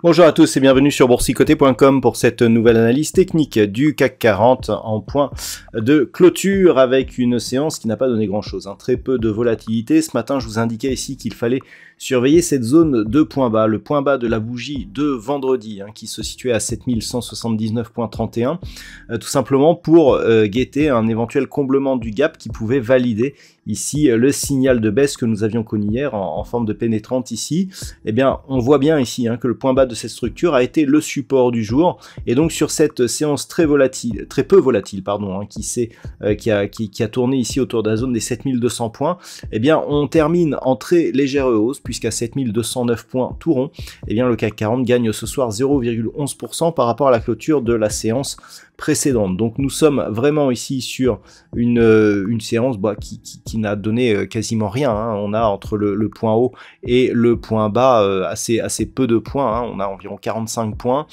Bonjour à tous et bienvenue sur boursicoté.com pour cette nouvelle analyse technique du CAC 40 en point de clôture avec une séance qui n'a pas donné grand chose, très peu de volatilité. Ce matin je vous indiquais ici qu'il fallait surveiller cette zone de point bas, le point bas de la bougie de vendredi qui se situait à 7179.31, tout simplement pour guetter un éventuel comblement du gap qui pouvait valider ici le signal de baisse que nous avions connu hier en forme de pénétrante ici. Eh bien on voit bien ici que le point bas de cette structure a été le support du jour, et donc sur cette séance très peu volatile qui a tourné ici autour de la zone des 7200 points, eh bien on termine en très légère hausse puisqu'à 7209 points tout rond, eh bien le CAC 40 gagne ce soir 0,11% par rapport à la clôture de la séance précédente. Donc nous sommes vraiment ici sur une séance qui n'a donné quasiment rien. On a entre le point haut et le point bas assez peu de points. On a environ 45 points.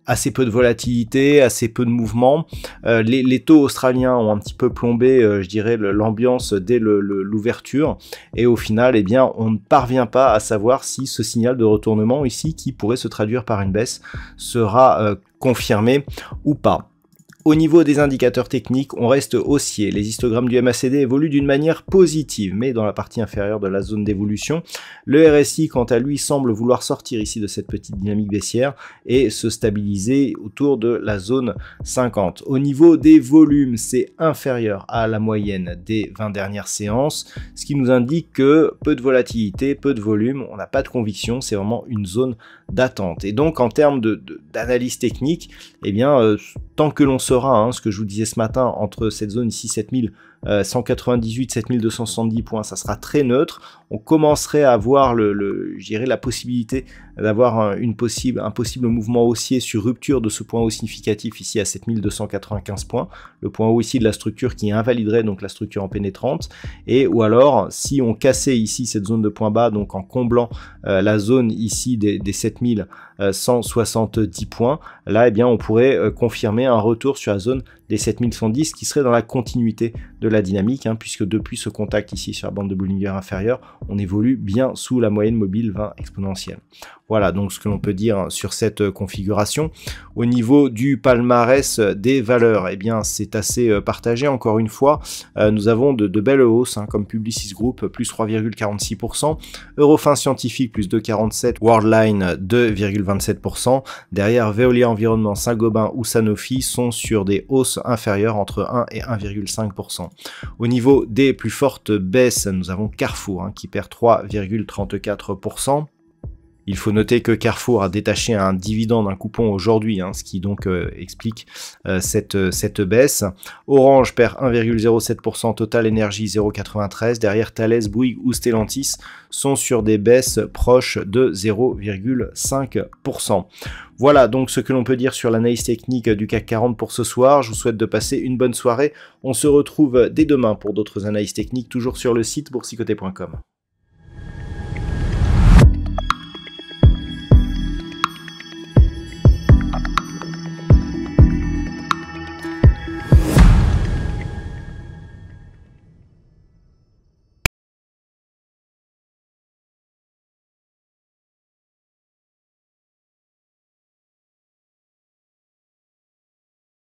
Assez peu de volatilité, assez peu de mouvement. Les taux australiens ont un petit peu plombé, je dirais, l'ambiance dès l'ouverture. Et au final, eh bien, on ne parvient pas à savoir si ce signal de retournement ici, qui pourrait se traduire par une baisse, sera confirmé ou pas. Au niveau des indicateurs techniques, on reste haussier. Les histogrammes du MACD évoluent d'une manière positive, mais dans la partie inférieure de la zone d'évolution. Le RSI, quant à lui, semble vouloir sortir ici de cette petite dynamique baissière et se stabiliser autour de la zone 50. Au niveau des volumes, c'est inférieur à la moyenne des 20 dernières séances, ce qui nous indique que peu de volatilité, peu de volume, on n'a pas de conviction, c'est vraiment une zone d'attente. Et donc en termes d'analyse technique, eh bien, tant que l'on sera, ce que je vous disais ce matin, entre cette zone ici 7198, 7270 points, ça sera très neutre. On commencerait à avoir je dirais, la possibilité d'avoir un possible mouvement haussier sur rupture de ce point haut significatif ici à 7295 points, le point haut ici de la structure qui invaliderait donc la structure en pénétrante, et ou alors si on cassait ici cette zone de point bas, donc en comblant la zone ici des 7170 points, là eh bien on pourrait confirmer un retour sur la zone des 7110 qui serait dans la continuité de la dynamique, puisque depuis ce contact ici sur la bande de Bollinger inférieure, on évolue bien sous la moyenne mobile 20 exponentielle. Voilà donc ce que l'on peut dire sur cette configuration. Au niveau du palmarès des valeurs, eh bien c'est assez partagé encore une fois. Nous avons de belles hausses comme Publicis Group plus 3,46%, Eurofins Scientifique plus 2,47%, Worldline 2,27%. Derrière Veolia Environnement, Saint-Gobain ou Sanofi sont sur des hausses inférieures entre 1 et 1,5%. Au niveau des plus fortes baisses, nous avons Carrefour qui perd 3,34%. Il faut noter que Carrefour a détaché un dividende, un coupon aujourd'hui, ce qui donc explique cette baisse. Orange perd 1,07%, Total Energy 0,93%. Derrière Thales, Bouygues ou Stellantis sont sur des baisses proches de 0,5%. Voilà donc ce que l'on peut dire sur l'analyse technique du CAC 40 pour ce soir. Je vous souhaite de passer une bonne soirée. On se retrouve dès demain pour d'autres analyses techniques, toujours sur le site boursicoté.com.